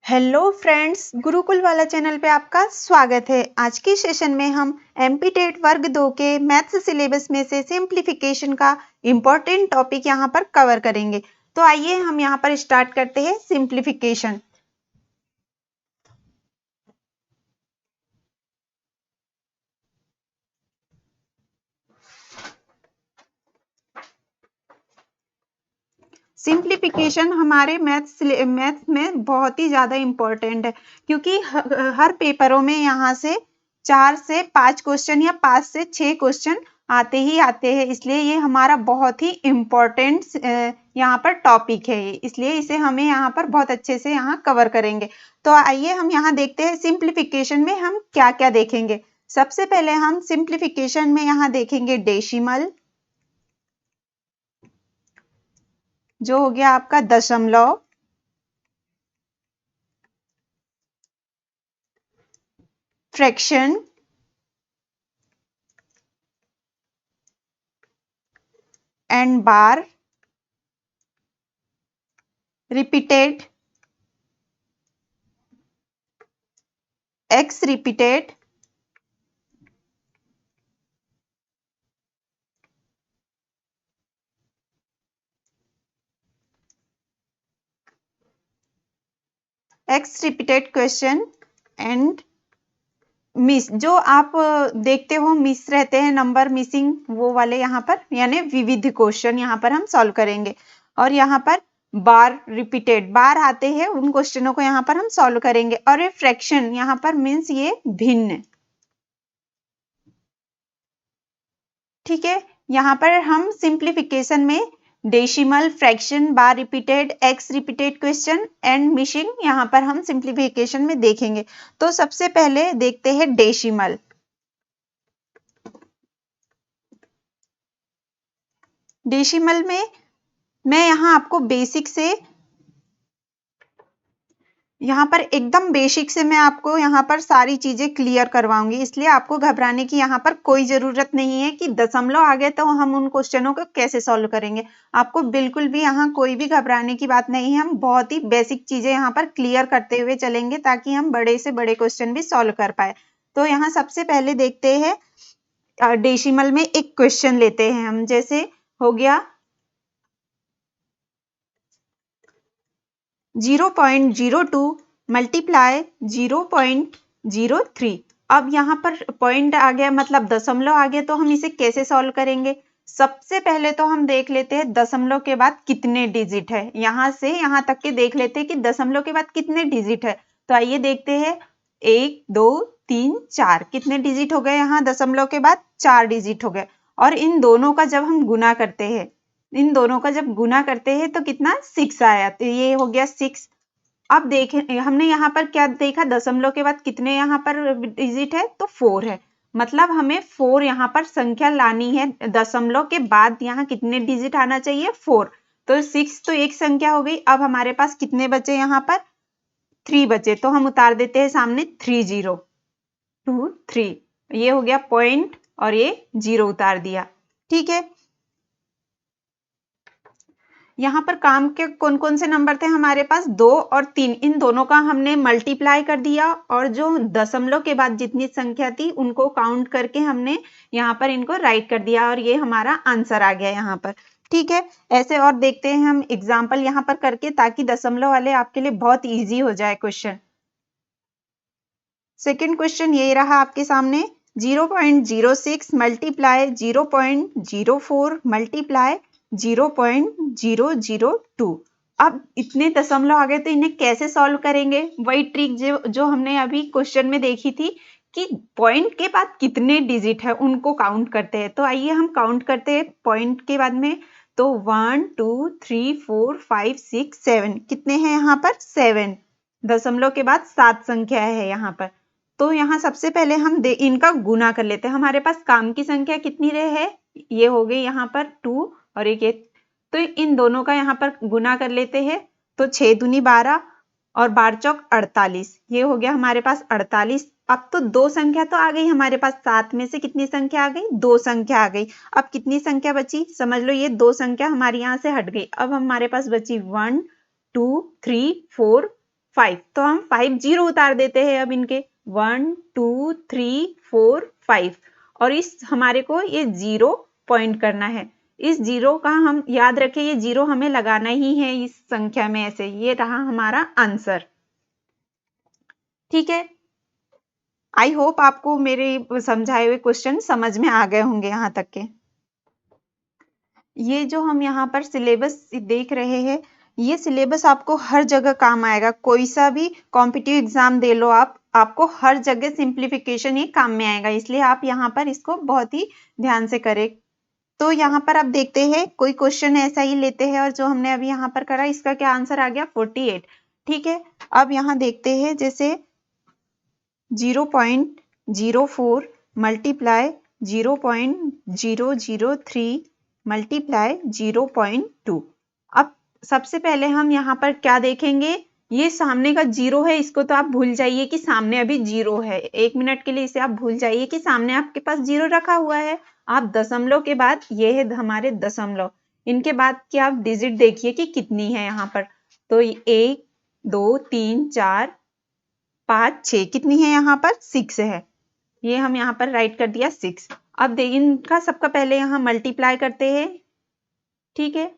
Hello friends, Gurukul वाला channel पे आपका स्वागत है। आज की सेशन में हम एमपी टेट वर्ग 2 के मैथ्स सिलेबस में से सिंप्लीफिकेशन का इम्पोर्टेंट टॉपिक यहाँ पर कवर करेंगे। तो आइए हम यहाँ पर स्टार्ट करते हैं सिंप्लीफिकेशन। सिंप्लीफिकेशन हमारे मैथ्स में बहुत ही ज़्यादा इम्पोर्टेंट है, क्योंकि हर पेपरों में यहाँ से 4 से 5 क्वेश्चन या 5 से 6 क्वेश्चन आते ही आते हैं। इसलिए ये हमारा बहुत ही इम्पोर्टेंट यहाँ पर टॉपिक है, इसलिए इसे हमें यहाँ पर बहुत अच्छे से यहाँ कवर करेंगे। तो आइए हम यहाँ देखते हैं सिंप्लीफिकेशन में हम क्या क्या देखेंगे। सबसे पहले हम सिंप्लीफिकेशन में यहाँ देखेंगे डेसिमल, जो हो गया आपका दशमलव, fraction, and bar, repeated, x repeated, x repeated question and miss. जो आप देखते हो मिस रहते हैं नंबर मिसिंग, वो वाले यहाँ पर यानी विविध क्वेश्चन यहाँ पर हम सॉल्व करेंगे। और यहाँ पर बार रिपीटेड बार आते हैं, उन क्वेश्चनों को यहाँ पर हम सॉल्व करेंगे। और ये फ्रैक्शन यहाँ पर मीन्स ये भिन्न, ठीक है। यहाँ पर हम सिंप्लीफिकेशन में decimal, fraction, bar repeated, x repeated question and missing यहाँ पर हम सिंप्लीफिकेशन में देखेंगे। तो सबसे पहले देखते हैं डेसिमल। डेसिमल में मैं यहाँ आपको बेसिक से, यहाँ पर एकदम बेसिक से मैं आपको यहाँ पर सारी चीजें क्लियर करवाऊंगी, इसलिए आपको घबराने की यहाँ पर कोई जरूरत नहीं है कि दशमलव आ गए तो हम उन क्वेश्चनों को कैसे सॉल्व करेंगे। आपको बिल्कुल भी यहाँ कोई भी घबराने की बात नहीं है। हम बहुत ही बेसिक चीजें यहाँ पर क्लियर करते हुए चलेंगे, ताकि हम बड़े से बड़े क्वेश्चन भी सॉल्व कर पाए। तो यहाँ सबसे पहले देखते हैं डेसिमल में एक क्वेश्चन लेते हैं हम। जैसे हो गया 0.02 मल्टीप्लाई 0.03। अब यहाँ पर पॉइंट आ गया, मतलब दशमलव आ गया, तो हम इसे कैसे सॉल्व करेंगे। सबसे पहले तो हम देख लेते हैं दशमलव के बाद कितने डिजिट है। यहाँ से यहाँ तक के देख लेते हैं कि दशमलव के बाद कितने डिजिट है। तो आइए देखते हैं, 1 2 3 4 कितने डिजिट हो गए। यहाँ दशमलव के बाद 4 डिजिट हो गए। और इन दोनों का जब हम गुना करते हैं, इन दोनों का जब गुना करते हैं तो कितना 6 आया। तो ये हो गया 6। अब देखें हमने यहाँ पर क्या देखा, दशमलव के बाद कितने यहाँ पर डिजिट है, तो 4 है। मतलब हमें 4 यहाँ पर संख्या लानी है। दशमलव के बाद यहाँ कितने डिजिट आना चाहिए, 4। तो 6 तो एक संख्या हो गई। अब हमारे पास कितने बचे, यहाँ पर 3 बचे। तो हम उतार देते हैं सामने 30 2 3। ये हो गया पॉइंट और ये 0 उतार दिया, ठीक है। यहाँ पर काम के कौन कौन से नंबर थे हमारे पास, 2 और 3। इन दोनों का हमने मल्टीप्लाई कर दिया, और जो दशमलव के बाद जितनी संख्या थी उनको काउंट करके हमने यहाँ पर इनको राइट कर दिया, और ये हमारा आंसर आ गया यहाँ पर, ठीक है। ऐसे और देखते हैं हम एग्जाम्पल यहाँ पर करके, ताकि दशमलव वाले आपके लिए बहुत ईजी हो जाए क्वेश्चन। सेकेंड क्वेश्चन ये रहा आपके सामने, 0.06 मल्टीप्लाई 0.04 मल्टीप्लाई 0.002। अब इतने दशमलव आ गए, तो इन्हें कैसे सॉल्व करेंगे। वही ट्रिक जो हमने अभी क्वेश्चन में देखी थी कि पॉइंट के बाद कितने डिजिट है उनको काउंट करते हैं। तो आइए हम काउंट करते हैं पॉइंट के बाद में। तो 1 2 3 4 5 6 7 कितने हैं यहाँ पर, 7। दशमलव के बाद 7 संख्या है यहाँ पर। तो यहाँ सबसे पहले हम इनका गुना कर लेते हैं। हमारे पास काम की संख्या कितनी है, ये हो गई यहाँ पर 2 और एक, तो इन दोनों का यहाँ पर गुना कर लेते हैं। तो 6 दूनी 12 और 12 चौक 48, ये हो गया हमारे पास 48। अब तो 2 संख्या तो आ गई हमारे पास, 7 में से कितनी संख्या आ गई, 2 संख्या आ गई। अब कितनी संख्या बची, समझ लो ये 2 संख्या हमारी यहाँ से हट गई। अब हमारे पास बची 1 2 3 4 5, तो हम 5 जीरो उतार देते हैं अब इनके 1 2 3 4 5 और इस हमारे को ये जीरो पॉइंट करना है। इस जीरो का हम याद रखें, ये जीरो हमें लगाना ही है इस संख्या में ऐसे। ये रहा हमारा आंसर। ठीक है, आई होप आपको मेरे समझाए हुए क्वेश्चन समझ में आ गए होंगे यहाँ तक के। ये जो हम यहाँ पर सिलेबस देख रहे हैं, ये सिलेबस आपको हर जगह काम आएगा। कोई सा भी कॉम्पिटिटिव एग्जाम दे लो आप, आपको हर जगह सिंप्लीफिकेशन ये काम में आएगा, इसलिए आप यहाँ पर इसको बहुत ही ध्यान से करें। तो यहाँ पर आप देखते हैं कोई क्वेश्चन ऐसा ही लेते हैं और जो हमने अभी यहाँ पर करा इसका क्या आंसर आ गया 48। ठीक है, अब यहाँ देखते हैं जैसे 0.04 मल्टीप्लाई 0.003 मल्टीप्लाई 0.2। अब सबसे पहले हम यहाँ पर क्या देखेंगे, ये सामने का जीरो है, इसको तो आप भूल जाइए कि सामने अभी जीरो है। 1 मिनट के लिए इसे आप भूल जाइए कि सामने आपके पास जीरो रखा हुआ है। आप दशमलव के बाद ये है हमारे दशमलव, इनके बाद की आप डिजिट देखिए कि कितनी है यहाँ पर। तो 1 2 3 4 5 6 कितनी है यहाँ पर 6 है, ये हम यहाँ पर राइट कर दिया 6। अब देखिए इनका सबका पहले यहाँ मल्टीप्लाई करते हैं। ठीक है,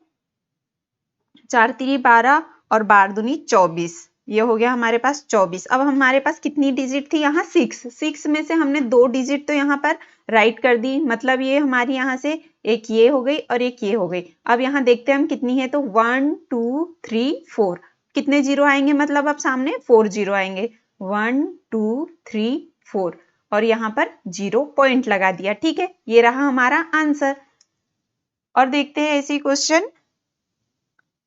4 3 12 और 12 दूनी 24, ये हो गया हमारे पास 24। अब हमारे पास कितनी डिजिट थी यहाँ 6 में से हमने 2 डिजिट तो यहाँ पर राइट कर दी, मतलब ये हमारी यहाँ से एक ये हो गई और एक ये हो गई। अब यहाँ देखते हैं हम कितनी है, तो 1 2 3 4 कितने जीरो आएंगे, मतलब अब सामने 4 जीरो आएंगे, 1 2 3 4 और यहाँ पर 0 पॉइंट लगा दिया। ठीक है, ये रहा हमारा आंसर। और देखते हैं ऐसी क्वेश्चन,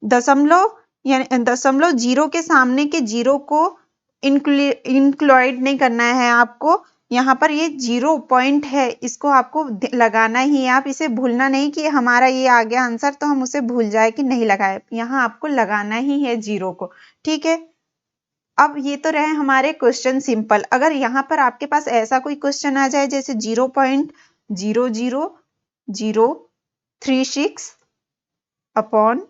दशमलव यानी दशमलव जीरो के सामने के जीरो को इंक्लूड नहीं करना है आपको। यहाँ पर ये 0 पॉइंट है, इसको आपको लगाना ही है। आप इसे भूलना नहीं कि हमारा ये आ गया आंसर तो हम उसे भूल जाए कि नहीं लगाए, यहाँ आपको लगाना ही है जीरो को। ठीक है, अब ये तो रहे हमारे क्वेश्चन सिंपल। अगर यहाँ पर आपके पास ऐसा कोई क्वेश्चन आ जाए जैसे 0.00036 अपॉन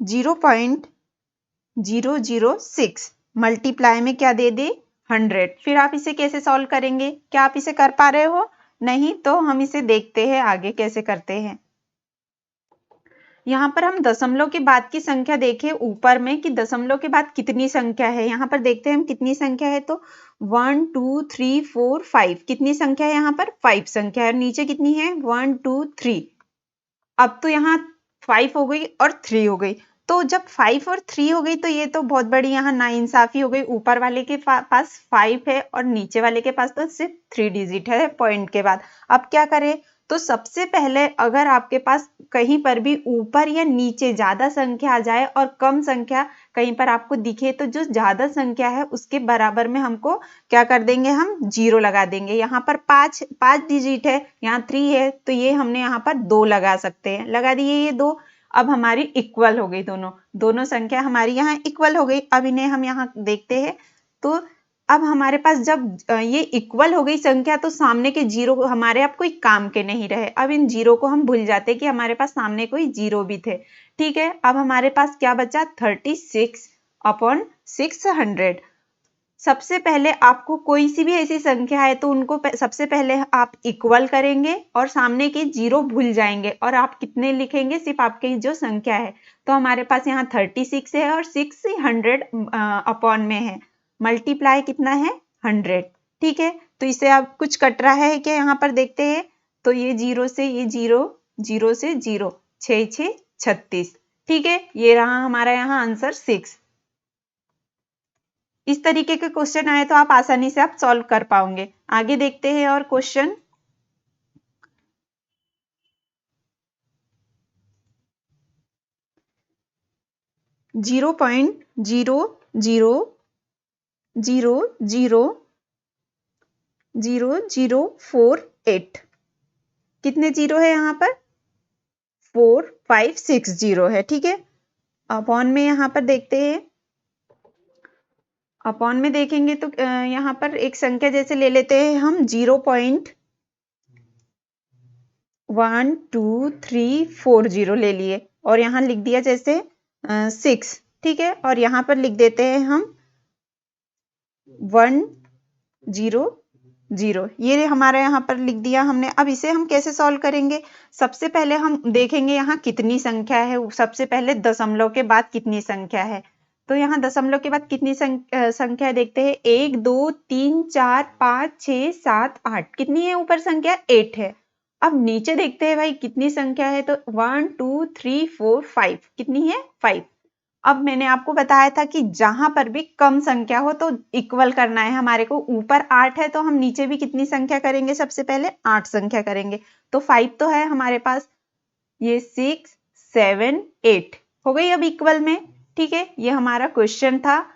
0.006 मल्टीप्लाई में क्या दे दे 100, फिर आप इसे कैसे सॉल्व करेंगे, क्या आप इसे कर पा रहे हो? नहीं, तो हम इसे देखते हैं आगे कैसे करते हैं। यहाँ पर हम दशमलव के बाद की संख्या देखें ऊपर में कि दशमलव के बाद कितनी संख्या है। यहाँ पर देखते हैं हम कितनी संख्या है, तो 1 2 3 4 5 कितनी संख्या है यहाँ पर 5 संख्या है, नीचे कितनी है 1 2 3। अब तो यहाँ 5 हो गई और 3 हो गई, तो जब 5 और 3 हो गई तो ये तो बहुत बड़ी यहाँ नाइंसाफी हो गई। ऊपर वाले के पास 5 है और नीचे वाले के पास तो सिर्फ 3 डिजिट है पॉइंट के बाद। अब क्या करें, तो सबसे पहले अगर आपके पास कहीं पर भी ऊपर या नीचे ज्यादा संख्या आ जाए और कम संख्या कहीं पर आपको दिखे, तो जो ज्यादा संख्या है उसके बराबर में हमको क्या कर देंगे, हम जीरो लगा देंगे। यहाँ पर 5 डिजिट है, यहाँ 3 है, तो ये हमने यहाँ पर 2 लगा सकते हैं, लगा दिए ये 2। अब हमारी इक्वल हो गई, दोनों संख्या हमारी यहाँ इक्वल हो गई। अब इन्हें हम यहाँ देखते हैं, तो अब हमारे पास जब ये इक्वल हो गई संख्या, तो सामने के जीरो हमारे अब कोई काम के नहीं रहे। अब इन जीरो को हम भूल जाते कि हमारे पास सामने कोई जीरो भी थे। ठीक है, अब हमारे पास क्या बचा 36 अपॉन 600। सबसे पहले आपको कोई सी भी ऐसी संख्या है तो उनको सबसे पहले आप इक्वल करेंगे और सामने के जीरो भूल जाएंगे और आप कितने लिखेंगे, सिर्फ आपकी जो संख्या है। तो हमारे पास यहाँ 36 है और 600 अपॉन में है, मल्टीप्लाई कितना है 100। ठीक है, तो इसे आप कुछ कट रहा है क्या, यहाँ पर देखते हैं, तो ये जीरो से ये जीरो, जीरो से जीरो, 6 6 36। ठीक है, ये रहा हमारा यहाँ आंसर 6। इस तरीके के क्वेश्चन आए तो आप आसानी से आप सॉल्व कर पाओगे। आगे देखते हैं और question, zero point zero zero zero zero zero zero 48 कितने जीरो है यहाँ पर 4 5 6 जीरो है। ठीक है, अपॉन में यहाँ पर देखते हैं, अपॉन में देखेंगे तो यहाँ पर एक संख्या जैसे ले लेते हैं हम 0.1230 ले लिए और यहाँ लिख दिया जैसे 6। ठीक है, और यहाँ पर लिख देते हैं हम 100, ये हमारा यहाँ पर लिख दिया हमने। अब इसे हम कैसे सॉल्व करेंगे? सबसे पहले हम देखेंगे यहाँ कितनी संख्या है। सबसे पहले दशमलव के बाद कितनी संख्या है, तो यहाँ दशमलव के बाद कितनी संख्या देखते हैं। 1 2 3 4 5 6 7 8, कितनी है ऊपर संख्या? 8 है। अब नीचे देखते हैं भाई कितनी संख्या है, तो 1 2 3 4 5, कितनी है? 5। अब मैंने आपको बताया था कि जहां पर भी कम संख्या हो तो इक्वल करना है हमारे को। ऊपर 8 है तो हम नीचे भी कितनी संख्या करेंगे? सबसे पहले 8 संख्या करेंगे। तो 5 तो है हमारे पास, ये 6 7 8 हो गई अब इक्वल में। ठीक है, ये हमारा क्वेश्चन था।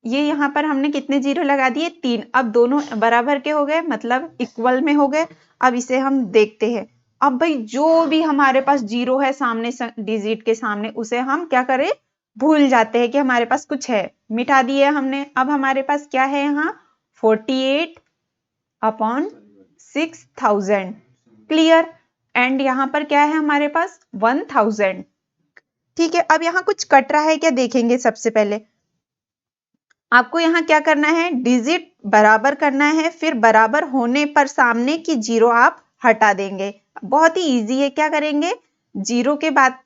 ये यहाँ पर हमने कितने जीरो लगा दिए? 3। अब दोनों बराबर के हो गए, मतलब इक्वल में हो गए। अब इसे हम देखते हैं। अब भाई जो भी हमारे पास जीरो है सामने डिजिट के सामने, उसे हम क्या करें? भूल जाते हैं कि हमारे पास कुछ है, मिटा दिए हमने। अब हमारे पास क्या है यहाँ? 48/6000, क्लियर। एंड यहाँ पर क्या है हमारे पास? 1000। ठीक है, अब यहाँ कुछ कट रहा है क्या देखेंगे। सबसे पहले आपको यहाँ क्या करना है? डिजिट बराबर करना है, फिर बराबर होने पर सामने की जीरो आप हटा देंगे। बहुत ही इजी है। क्या करेंगे? जीरो के बाद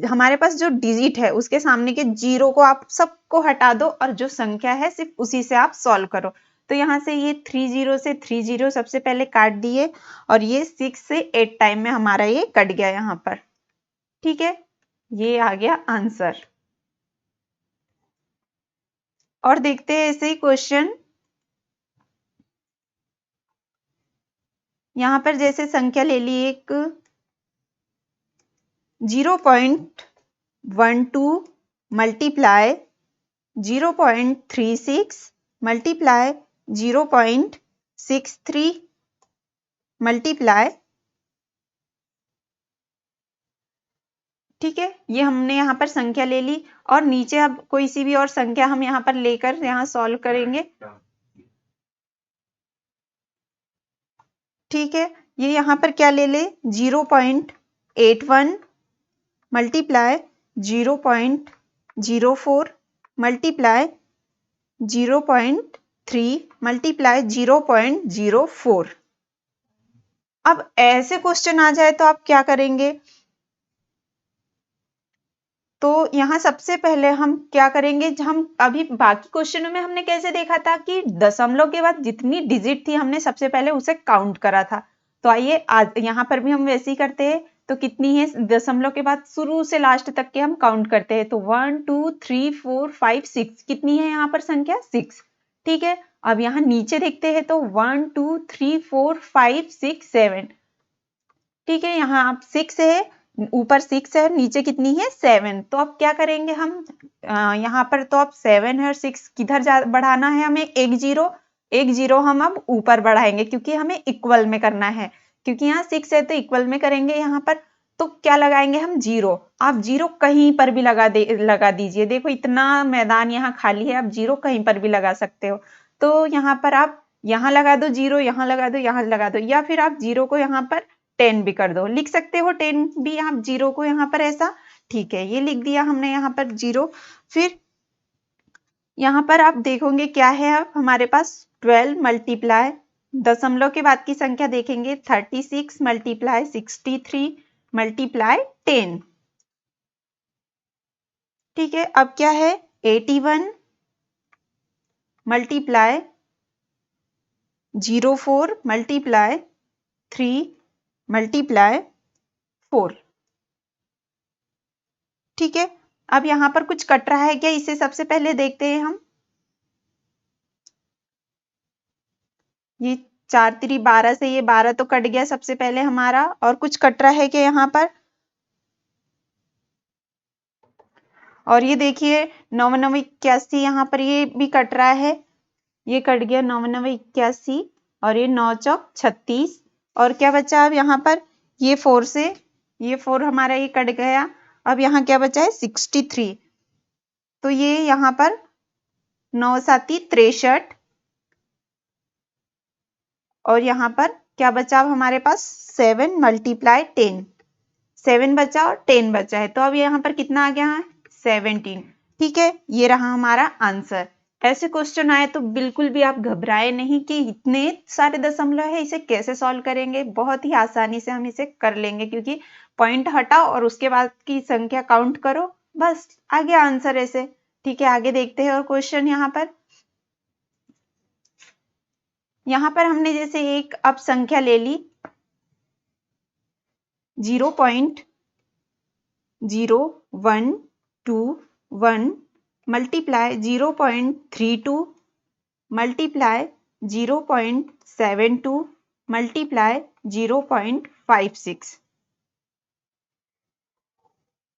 हमारे पास जो डिजिट है उसके सामने के जीरो को आप सबको हटा दो, और जो संख्या है सिर्फ उसी से आप सॉल्व करो। तो यहाँ से ये 3 जीरो से 3 जीरो सबसे पहले काट दिए, और ये 6 से 8 टाइम में हमारा ये कट गया यहाँ पर। ठीक है, ये आ गया आंसर। और देखते हैं ऐसे ही क्वेश्चन। यहां पर जैसे संख्या ले ली एक 0.12 मल्टीप्लाई 0.36 मल्टीप्लाई 0.63 मल्टीप्लाई। ठीक है, ये हमने यहाँ पर संख्या ले ली, और नीचे अब कोई सी भी और संख्या हम यहाँ पर लेकर यहाँ सॉल्व करेंगे। ठीक है, ये यहाँ पर क्या ले ले? 0.81 मल्टीप्लाई 0.04 मल्टीप्लाई 0.3 मल्टीप्लाई 0.04। अब ऐसे क्वेश्चन आ जाए तो आप क्या करेंगे? तो यहाँ सबसे पहले हम क्या करेंगे? हम अभी बाकी क्वेश्चनों में हमने कैसे देखा था कि दशमलव के बाद जितनी डिजिट थी हमने सबसे पहले उसे काउंट करा था। तो आइए आज यहाँ पर भी हम वैसे ही करते हैं। तो कितनी है दशमलव के बाद? शुरू से लास्ट तक के हम काउंट करते हैं। तो 1 2 3 4 5 6, कितनी है यहाँ पर संख्या? 6। ठीक है, अब यहाँ नीचे देखते हैं तो 1 2 3 4 5 6 7। ठीक है, यहाँ आप 6 है, ऊपर 6 है, नीचे कितनी है? 7। तो अब क्या करेंगे हम? यहाँ पर तो अब 7 है और 6 किधर बढ़ाना है हमें? एक जीरो हम अब ऊपर बढ़ाएंगे, क्योंकि हमें इक्वल में करना है। क्योंकि यहाँ 6 है तो इक्वल में करेंगे यहाँ पर। तो क्या लगाएंगे हम? जीरो। आप जीरो कहीं पर भी लगा दीजिए। देखो इतना मैदान यहाँ खाली है, आप जीरो कहीं पर भी लगा सकते हो। तो यहाँ पर आप यहाँ लगा दो जीरो, यहाँ लगा दो, यहाँ लगा दो, या फिर आप जीरो को यहाँ पर 10 भी कर दो, लिख सकते हो 10 भी आप जीरो को यहाँ पर ऐसा। ठीक है, ये लिख दिया हमने यहाँ पर जीरो। फिर यहाँ पर आप देखोगे क्या है अब हमारे पास? 12 मल्टीप्लाई दशमलव के बाद की संख्या देखेंगे 36 मल्टीप्लाई 63 मल्टीप्लाई 10। ठीक है, अब क्या है? 81 मल्टीप्लाई 04 मल्टीप्लाई 3 मल्टीप्लाई 4। ठीक है, अब यहाँ पर कुछ कट रहा है क्या? इसे सबसे पहले देखते हैं हम। ये 4 3 12 से ये 12 तो कट गया सबसे पहले हमारा। और कुछ कट रहा है क्या यहाँ पर? और ये देखिए 9 9 81, यहाँ पर ये भी कट रहा है। ये कट गया 9 9 81, और ये 9 चौक 36। और क्या बचा अब यहाँ पर? ये 4 से, ये 4 हमारा ये कट गया। अब यहाँ क्या बचा है? 63। तो ये यहाँ पर 9 7 63, और यहाँ पर क्या बचा अब हमारे पास? 7 मल्टीप्लाई 10। 7 बचा और 10 बचा है, तो अब यहाँ पर कितना आ गया है? 17। ठीक है, ये रहा हमारा आंसर। ऐसे क्वेश्चन आए तो बिल्कुल भी आप घबराए नहीं कि इतने सारे दशमलव है, इसे कैसे सॉल्व करेंगे। बहुत ही आसानी से हम इसे कर लेंगे, क्योंकि पॉइंट हटाओ और उसके बाद की संख्या काउंट करो, बस आ गया आंसर ऐसे। ठीक है, आगे देखते हैं और क्वेश्चन यहाँ पर हमने जैसे एक अब संख्या ले ली 0.0121 मल्टीप्लाई 0.32 मल्टीप्लाई 0.72 मल्टीप्लाई 0.56।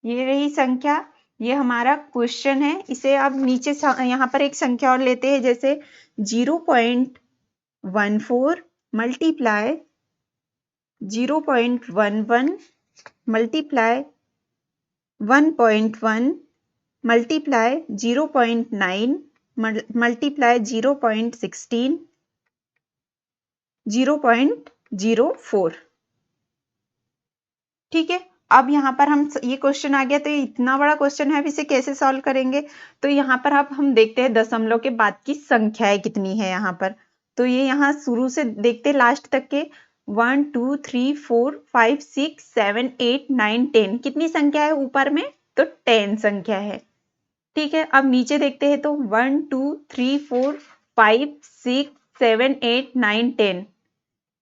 ये रही संख्या, ये हमारा क्वेश्चन है। इसे अब नीचे यहाँ पर एक संख्या और लेते हैं, जैसे 0.14 मल्टीप्लाई 0.11 मल्टीप्लाई 1.1 मल्टीप्लाई 0.9 मल्टीप्लाई 0.16 0.04। ठीक है, अब यहाँ पर हम ये क्वेश्चन आ गया, तो ये इतना बड़ा क्वेश्चन है, अब इसे कैसे सॉल्व करेंगे। तो यहाँ पर अब हम देखते हैं दशमलव के बाद की संख्याएं कितनी है यहाँ पर। तो ये यहाँ शुरू से देखते हैं लास्ट तक के 1 2 3 4 5 6 7 8 9 10 कितनी संख्या है ऊपर में, तो 10 संख्या है। ठीक है, अब नीचे देखते हैं तो 1 2 3 4 5 6 7 8 9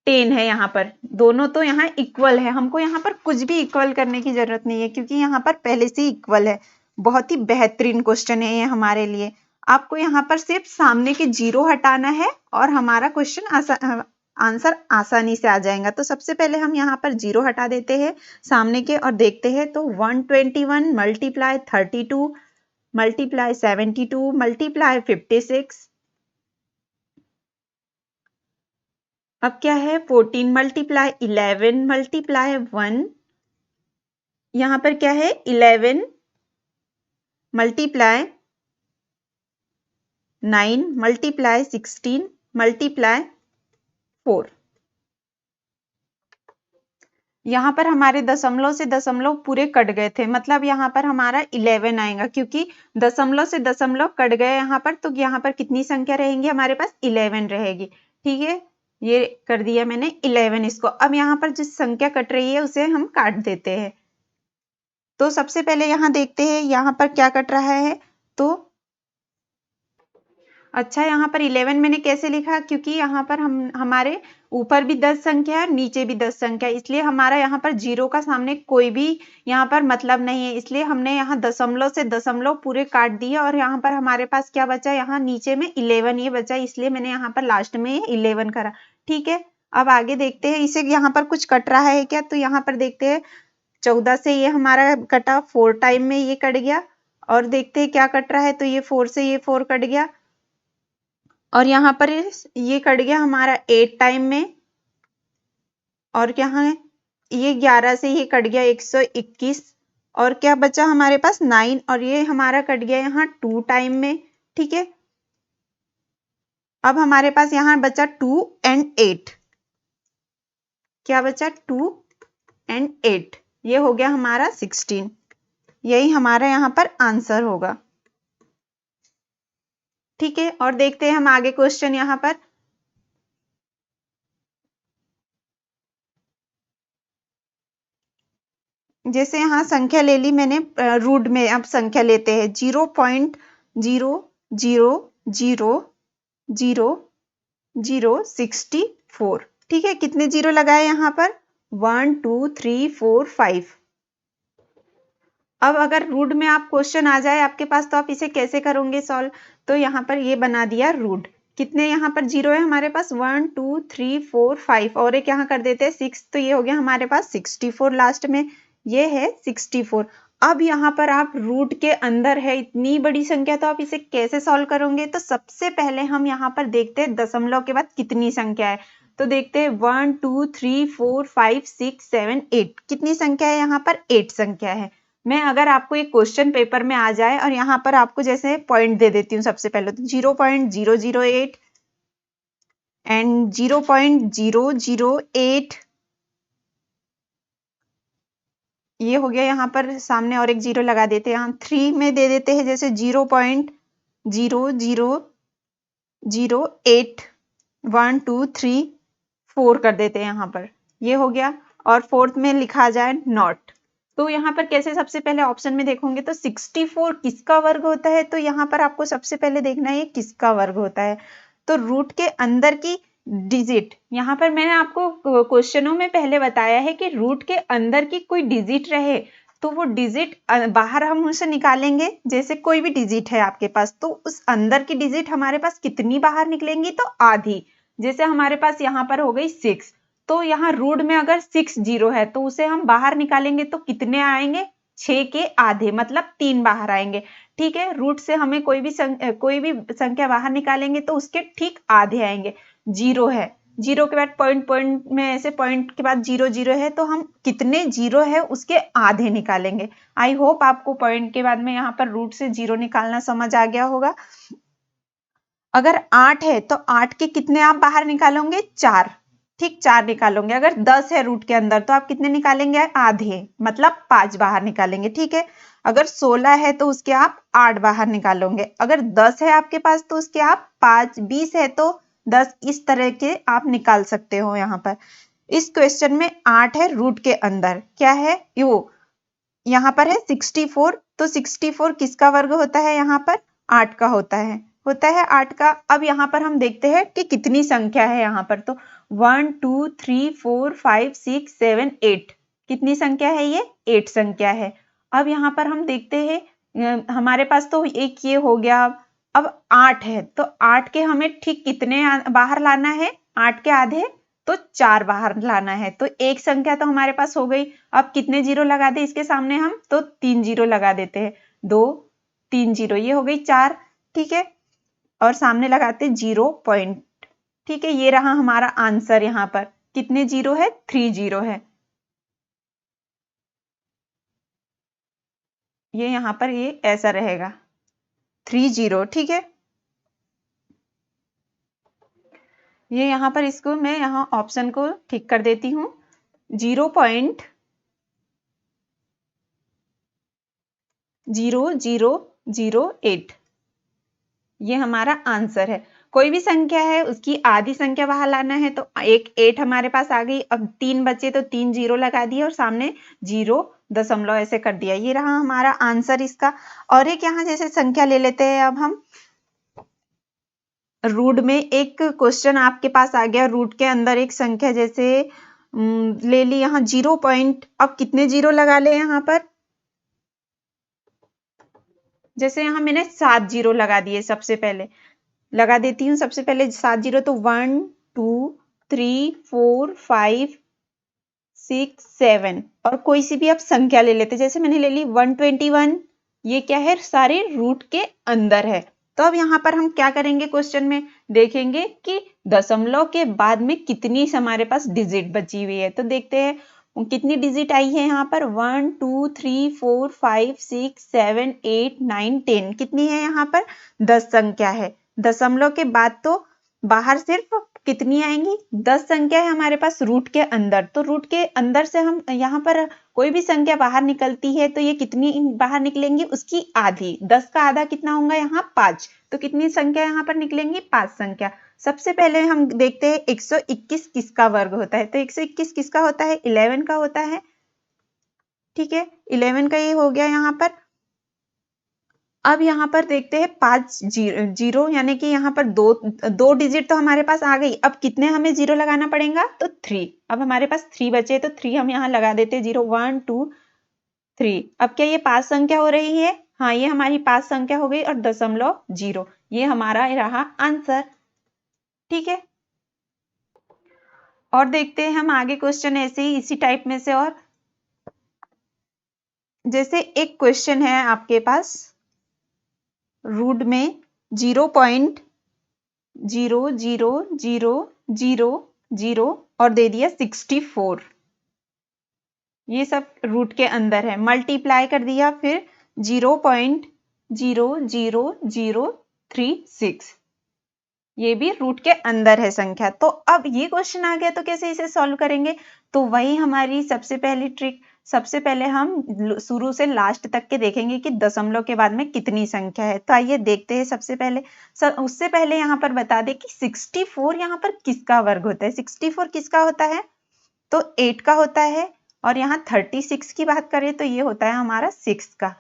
10 है यहाँ पर। दोनों तो यहाँ इक्वल है, हमको यहाँ पर कुछ भी इक्वल करने की जरूरत नहीं है, क्योंकि यहाँ पर पहले से इक्वल है। बहुत ही बेहतरीन क्वेश्चन है ये हमारे लिए। आपको यहाँ पर सिर्फ सामने के जीरो हटाना है और हमारा क्वेश्चन आंसर आसानी से आ जाएगा। तो सबसे पहले हम यहाँ पर जीरो हटा देते हैं सामने के और देखते हैं तो 121 मल्टीप्लाई 32 मल्टीप्लाई 72 मल्टीप्लाई 56। अब क्या है 14 मल्टीप्लाई 11 मल्टीप्लाई 1। यहाँ पर क्या है 11 मल्टीप्लाई 9 मल्टीप्लाई 16 मल्टीप्लाई 4। यहाँ पर हमारे दशमलव से दशमलव पूरे कट गए थे, मतलब यहाँ पर हमारा 11 आएगा, क्योंकि दशमलव से दशमलव कट गए यहाँ पर, तो यहाँ पर कितनी संख्या रहेंगी हमारे पास 11 रहेगी। ठीक है, ये कर दिया मैंने 11 इसको। अब यहाँ पर जिस संख्या कट रही है उसे हम काट देते हैं। तो सबसे पहले यहाँ देखते हैं यहाँ पर क्या कट रहा है। तो अच्छा, यहाँ पर 11 मैंने कैसे लिखा, क्योंकि यहाँ पर हमारे ऊपर भी 10 संख्या है और नीचे भी 10 संख्या है, इसलिए हमारा यहाँ पर जीरो का सामने कोई भी यहाँ पर मतलब नहीं है, इसलिए हमने यहाँ दशमलव से दशमलव पूरे काट दिए और यहाँ पर हमारे पास क्या बचा, यहाँ नीचे में 11 ये बचा, इसलिए मैंने यहाँ पर लास्ट में 11 करा। ठीक है, अब आगे देखते हैं इसे यहाँ पर कुछ कट रहा है क्या। तो यहाँ पर देखते हैं 14 से ये हमारा कटा, 4 टाइम में ये कट गया, और देखते हैं क्या कट रहा है। तो ये 4 से ये 4 कट गया, और यहाँ पर ये कट गया हमारा 8 टाइम में, और क्या है ये 11 से ये कट गया 121, और क्या बचा हमारे पास 9, और ये हमारा कट गया यहाँ 2 टाइम में। ठीक है, अब हमारे पास यहाँ बचा 2 और 8। क्या बचा 2 और 8, ये हो गया हमारा 16। यही हमारा यहाँ पर आंसर होगा। ठीक है, और देखते हैं हम आगे क्वेश्चन यहाँ पर। जैसे यहाँ संख्या ले ली मैंने, रूट में अब संख्या लेते हैं 0.0000064। ठीक है, कितने जीरो लगाए यहाँ पर 1 2 3 4 5। अब अगर रूट में आप क्वेश्चन आ जाए आपके पास तो आप इसे कैसे करोगे सॉल्व। तो यहाँ पर ये बना दिया रूट, कितने यहाँ पर जीरो है हमारे पास 1 2 3 4 5, और एक यहाँ कर देते हैं 6, तो ये हो गया हमारे पास 64 लास्ट में, ये है 64। अब यहाँ पर आप रूट के अंदर है इतनी बड़ी संख्या, तो आप इसे कैसे सॉल्व करोगे। तो सबसे पहले हम यहाँ पर देखते हैं दशमलव के बाद कितनी संख्या है। तो देखते हैं 1 2 3 4 5 6 7 8 कितनी संख्या है यहाँ पर 8 संख्या है। मैं अगर आपको एक क्वेश्चन पेपर में आ जाए और यहाँ पर आपको जैसे पॉइंट दे देती हूँ, सबसे पहले तो 0.008 एंड 0.008 ये हो गया, यहाँ पर सामने और एक जीरो लगा देते हैं। यहाँ 3 में दे देते हैं जैसे 0.00008 1 2 3 4 कर देते हैं यहाँ पर, ये हो गया। और फोर्थ में लिखा जाए नॉट। तो यहाँ पर कैसे, सबसे पहले ऑप्शन में देखोगे तो 64 किसका वर्ग होता है, तो यहाँ पर आपको सबसे पहले देखना है किसका वर्ग होता है। तो रूट के अंदर की डिजिट, यहाँ पर मैंने आपको क्वेश्चनों में पहले बताया है कि रूट के अंदर की कोई डिजिट रहे तो वो डिजिट बाहर हम उसे निकालेंगे। जैसे कोई भी डिजिट है आपके पास, तो उस अंदर की डिजिट हमारे पास कितनी बाहर निकलेंगी, तो आधी। जैसे हमारे पास यहाँ पर हो गई 6, तो यहाँ रूट में अगर 6 जीरो है तो उसे हम बाहर निकालेंगे तो कितने आएंगे, 6 के आधे, मतलब 3 बाहर आएंगे। ठीक है, रूट से हमें कोई भी संख्या बाहर निकालेंगे तो उसके ठीक आधे आएंगे। जीरो है, जीरो के बाद पॉइंट पॉइंट में ऐसे पॉइंट के बाद जीरो जीरो है तो हम कितने जीरो है उसके आधे निकालेंगे। आई होप आपको पॉइंट के बाद में यहाँ पर रूट से जीरो निकालना समझ आ गया होगा। अगर 8 है तो 8 के कितने आप बाहर निकालोगे, 4। ठीक, 4 निकालोगे। अगर 10 है रूट के अंदर तो आप कितने निकालेंगे, आधे, मतलब 5 बाहर निकालेंगे। ठीक है, अगर 16 है तो उसके आप 8 बाहर निकालोगे। अगर 10 है आपके पास तो उसके आप 5, 20 है तो 10, इस तरह के आप निकाल सकते हो। यहाँ पर इस क्वेश्चन में 8 है रूट के अंदर, क्या है यो, यहाँ पर है 64, तो 64 किसका वर्ग होता है, यहाँ पर 8 का होता है 8 का। अब यहाँ पर हम देखते हैं कि कितनी संख्या है यहाँ पर, तो 1 2 3 4 5 6 7 8, कितनी संख्या है ये, 8 संख्या है। अब यहाँ पर हम देखते हैं हमारे पास तो एक ये हो गया। अब 8 है तो 8 के हमें ठीक कितने बाहर लाना है, 8 के आधे, तो 4 बाहर लाना है। तो एक संख्या तो हमारे पास हो गई। अब कितने जीरो लगा दे इसके सामने हम, तो 3 जीरो लगा देते हैं, 2 3 जीरो, ये हो गई 4। ठीक है, और सामने लगाते 0 पॉइंट। ठीक है, ये रहा हमारा आंसर। यहाँ पर कितने जीरो है, 3 जीरो है। ये यहाँ पर ये ऐसा रहेगा 3 जीरो। ठीक है, ये यहाँ पर इसको मैं यहाँ ऑप्शन को ठीक कर देती हूँ, 0.0008, ये हमारा आंसर है। कोई भी संख्या है उसकी आधी संख्या बाहर लाना है तो एक 8 हमारे पास आ गई। अब 3 बचे तो 3 जीरो लगा दिए और सामने 0 दशमलव ऐसे कर दिया, ये रहा हमारा आंसर इसका। और एक यहाँ जैसे संख्या ले लेते हैं। अब हम रूट में एक क्वेश्चन आपके पास आ गया, रूट के अंदर एक संख्या जैसे ले ली यहाँ 0 पॉइंट। अब कितने जीरो लगा ले यहाँ पर, जैसे यहाँ मैंने 7 जीरो लगा दिए। सबसे पहले लगा देती हूँ, सबसे पहले 7 जीरो, तो 1 2 3 4 5 6 7, और कोई सी भी आप संख्या ले लेते, जैसे मैंने ले ली 121। ये क्या है, सारे रूट के अंदर है। तो अब यहाँ पर हम क्या करेंगे, क्वेश्चन में देखेंगे कि दशमलव के बाद में कितनी हमारे पास डिजिट बची हुई है। तो देखते हैं कितनी डिजिट आई है यहाँ पर, 1 2 3 4 5 6 7 8 9 10, कितनी है यहाँ पर, 10 संख्या है। दशमलव के बाद तो बाहर सिर्फ कितनी आएंगी, 10 संख्या है हमारे पास रूट के अंदर। तो रूट के अंदर से हम यहाँ पर कोई भी संख्या बाहर निकलती है तो ये कितनी बाहर निकलेंगी, उसकी आधी। 10 का आधा कितना होगा यहाँ, 5। तो कितनी संख्या यहाँ पर निकलेंगी, 5 संख्या। सबसे पहले हम देखते हैं 121 किसका वर्ग होता है। तो 121 किसका होता है, 11 का होता है। ठीक है, 11 का ये हो गया यहाँ पर। अब यहाँ पर देखते हैं 5 जीरो, यानी कि यहाँ पर दो डिजिट तो हमारे पास आ गई। अब कितने हमें जीरो लगाना पड़ेगा, तो 3। अब हमारे पास 3 बचे तो 3 हम यहाँ लगा देते हैं, 0 1 2 3। अब क्या ये 5 संख्या हो रही है, हाँ ये हमारी 5 संख्या हो गई, और दशमलव जीरो, ये हमारा रहा आंसर। ठीक है, और देखते हैं हम आगे क्वेश्चन ऐसे ही इसी टाइप में से। और जैसे एक क्वेश्चन है आपके पास रूट में 0.00000 और दे दिया 64, ये सब रूट के अंदर है। मल्टीप्लाई कर दिया फिर 0.00036, ये भी रूट के अंदर है संख्या। तो अब ये क्वेश्चन आ गया तो कैसे इसे सॉल्व करेंगे, तो वही हमारी सबसे पहली ट्रिक, सबसे पहले हम शुरू से लास्ट तक के देखेंगे कि दशमलव के बाद में कितनी संख्या है। तो आइए देखते हैं सबसे पहले। उससे पहले यहाँ पर बता दें कि 64 यहाँ पर किसका वर्ग होता है। 64 किसका होता है? तो 8 का होता है। और यहाँ 36 की बात करें तो ये होता है हमारा 6 का।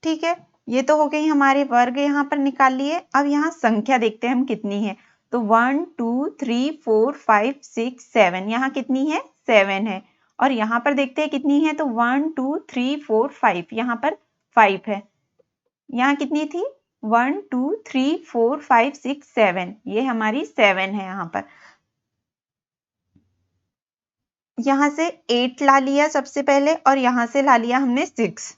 ठीक है, ये तो हो गई हमारे वर्ग यहाँ पर निकाल लिए। अब यहाँ संख्या देखते हैं हम कितनी है। तो 1 2 3 4 5 6 7, यहाँ कितनी है? 7 है। और यहाँ पर देखते हैं कितनी है। तो 1 2 3 4 5, यहाँ पर 5 है। यहाँ कितनी थी? 1 2 3 4 5 6 7, ये हमारी 7 है। यहाँ पर यहाँ से 8 ला लिया सबसे पहले, और यहाँ से ला लिया हमने 6।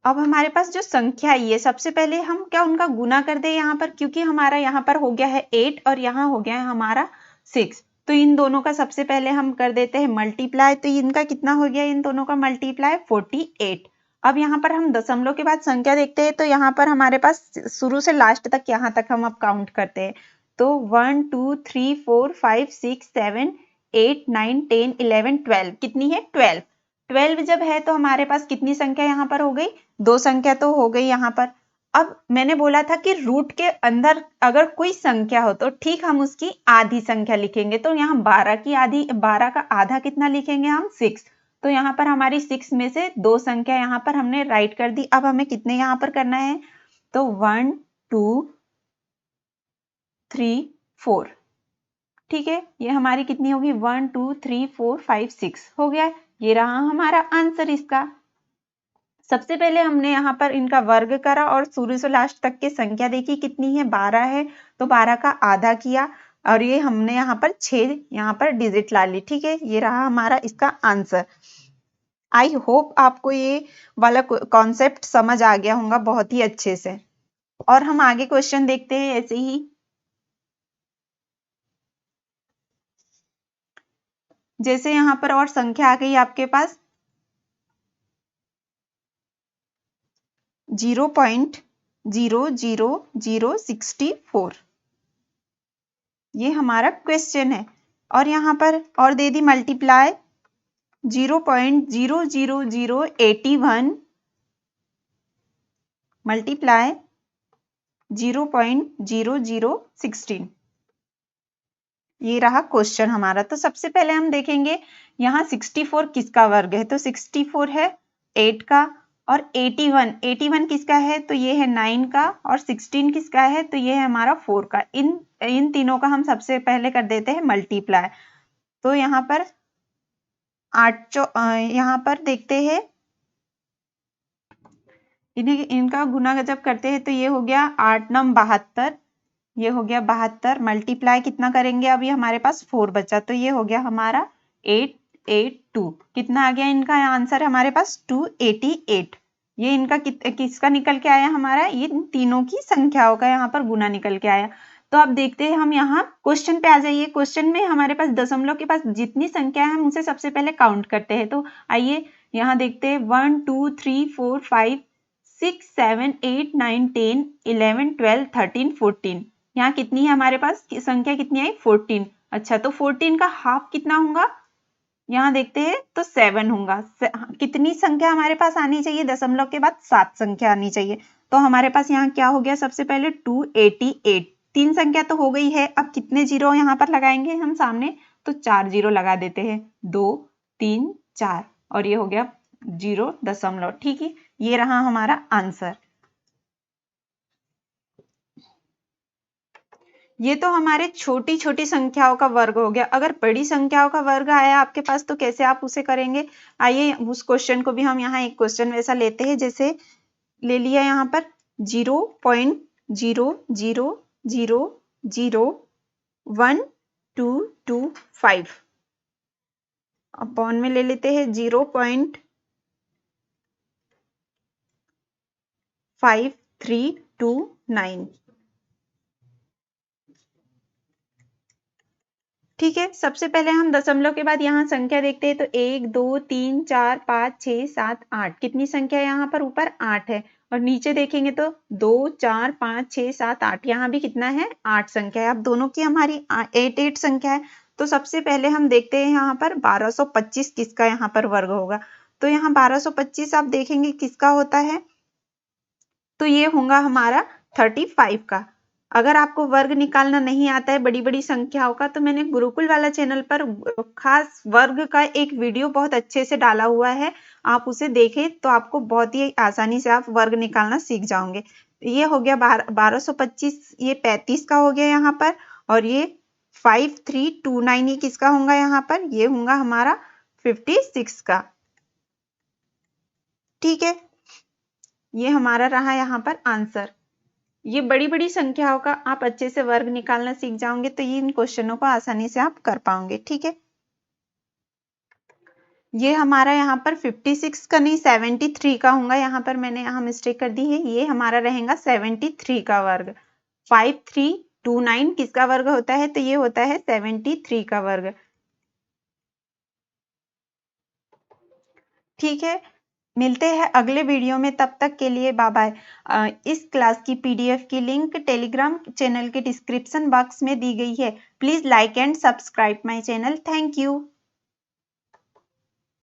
अब हमारे पास जो संख्या आई है, सबसे पहले हम क्या उनका गुना कर दे यहाँ पर, क्योंकि हमारा यहाँ पर हो गया है 8 और यहाँ हो गया है हमारा 6। तो इन दोनों का सबसे पहले हम कर देते हैं मल्टीप्लाई। तो इनका कितना हो गया? इन दोनों का मल्टीप्लाई 48। अब यहाँ पर हम दशमलव के बाद संख्या देखते हैं। तो यहाँ पर हमारे पास शुरू से लास्ट तक, यहाँ तक हम अब काउंट करते हैं। तो 1 2 3 4 5 6 7 8 9 10 11 12, कितनी है? 12। 12 जब है तो हमारे पास कितनी संख्या यहाँ पर हो गई? 2 संख्या तो हो गई यहाँ पर। अब मैंने बोला था कि रूट के अंदर अगर कोई संख्या हो तो ठीक हम उसकी आधी संख्या लिखेंगे। तो यहाँ 12 की आधी, 12 का आधा कितना लिखेंगे हम? 6। तो यहाँ पर हमारी 6 में से 2 संख्या यहाँ पर हमने राइट कर दी। अब हमें कितने यहाँ पर करना है? तो 1 2 3 4। ठीक है, ये हमारी कितनी होगी? 1 2 3 4 5 6 हो गया। ये रहा हमारा आंसर इसका। सबसे पहले हमने यहाँ पर इनका वर्ग करा और शुरू से लास्ट तक की संख्या देखी कितनी है? 12 है। तो 12 का आधा किया और ये हमने यहाँ पर 6 यहाँ पर डिजिट ला ली। ठीक है, ये रहा हमारा इसका आंसर। आई होप आपको ये वाला कॉन्सेप्ट समझ आ गया होगा बहुत ही अच्छे से। और हम आगे क्वेश्चन देखते हैं ऐसे ही। जैसे यहाँ पर और संख्या आ गई आपके पास 0.00064, ये हमारा क्वेश्चन है। और यहाँ पर और दे दी मल्टीप्लाई 0.00081 मल्टीप्लाई 0.0016, ये रहा क्वेश्चन हमारा। तो सबसे पहले हम देखेंगे यहाँ 64 किसका वर्ग है। तो 64 है 8 का, और 81 किसका है? तो ये है 9 का, और 16 किसका है? तो ये है हमारा 4 का। इन तीनों का हम सबसे पहले कर देते हैं मल्टीप्लाई। तो यहाँ पर यहाँ पर देखते हैं इनका गुना जब करते हैं तो ये हो गया 8 9 72, ये हो गया 72। मल्टीप्लाई कितना करेंगे? अभी हमारे पास 4 बचा, तो ये हो गया हमारा 882। कितना आ गया इनका आंसर हमारे पास? 288। ये इनका किसका निकल के आया हमारा? इन तीनों की संख्याओं का यहाँ पर गुना निकल के आया। तो अब देखते हैं हम यहाँ क्वेश्चन पे आ जाइए। क्वेश्चन में हमारे पास दशमलव के पास जितनी संख्या है हम उसे सबसे पहले काउंट करते हैं। तो आइए यहाँ देखते हैं 1 2 3 4 5 6 7 8 9 10 11 12 13 14, यहाँ कितनी है हमारे पास संख्या? कितनी आई? 14। अच्छा, तो 14 का हाफ कितना होगा? यहाँ देखते हैं तो 7 होगा। कितनी संख्या हमारे पास आनी चाहिए दशमलव के बाद? 7 संख्या आनी चाहिए। तो हमारे पास यहाँ क्या हो गया? सबसे पहले 288, 3 संख्या तो हो गई है। अब कितने जीरो यहाँ पर लगाएंगे हम सामने? तो 4 जीरो लगा देते हैं, 2 3 4, और ये हो गया 0.। ठीक है, ये रहा हमारा आंसर। ये तो हमारे छोटी छोटी संख्याओं का वर्ग हो गया। अगर बड़ी संख्याओं का वर्ग आया आपके पास तो कैसे आप उसे करेंगे? आइए उस क्वेश्चन को भी हम यहाँ एक क्वेश्चन वैसा लेते हैं। जैसे ले लिया यहाँ पर 0.000012225, अपॉन में ले लेते हैं 0.5329। ठीक है, सबसे पहले हम दशमलव के बाद यहाँ संख्या देखते हैं। तो 1 2 3 4 5 6 7 8, कितनी संख्या यहाँ पर? ऊपर 8 है। और नीचे देखेंगे तो 2 4 5 6 7 8, यहाँ भी कितना है? 8 संख्या है। अब दोनों की हमारी 8 8 संख्या है, तो सबसे पहले हम देखते हैं यहाँ पर 1225 किसका यहाँ पर वर्ग होगा। तो यहाँ 1225 आप देखेंगे किसका होता है, तो ये होगा हमारा 35 का। अगर आपको वर्ग निकालना नहीं आता है बड़ी बड़ी संख्याओं का, तो मैंने गुरुकुल वाला चैनल पर खास वर्ग का एक वीडियो बहुत अच्छे से डाला हुआ है, आप उसे देखें तो आपको बहुत ही आसानी से आप वर्ग निकालना सीख जाओगे। ये हो गया 1225, ये 35 का हो गया यहाँ पर, और ये 5329 ये किसका होगा यहाँ पर, ये होगा हमारा 56 का। ठीक है, ये हमारा रहा यहाँ पर आंसर। ये बड़ी बड़ी संख्याओं का आप अच्छे से वर्ग निकालना सीख जाओगे तो ये इन क्वेश्चनों को आसानी से आप कर पाओगे। ठीक है, ये हमारा यहाँ पर 56 का नहीं 73 का होगा, यहाँ पर मैंने यहाँ मिस्टेक कर दी है, ये हमारा रहेगा 73 का वर्ग। 5329 किसका वर्ग होता है, तो ये होता है 73 का वर्ग। ठीक है, मिलते हैं अगले वीडियो में, तब तक के लिए बाय बाय। इस क्लास की पीडीएफ की लिंक टेलीग्राम चैनल के डिस्क्रिप्शन बॉक्स में दी गई है। Please like and subscribe my channel. Thank you.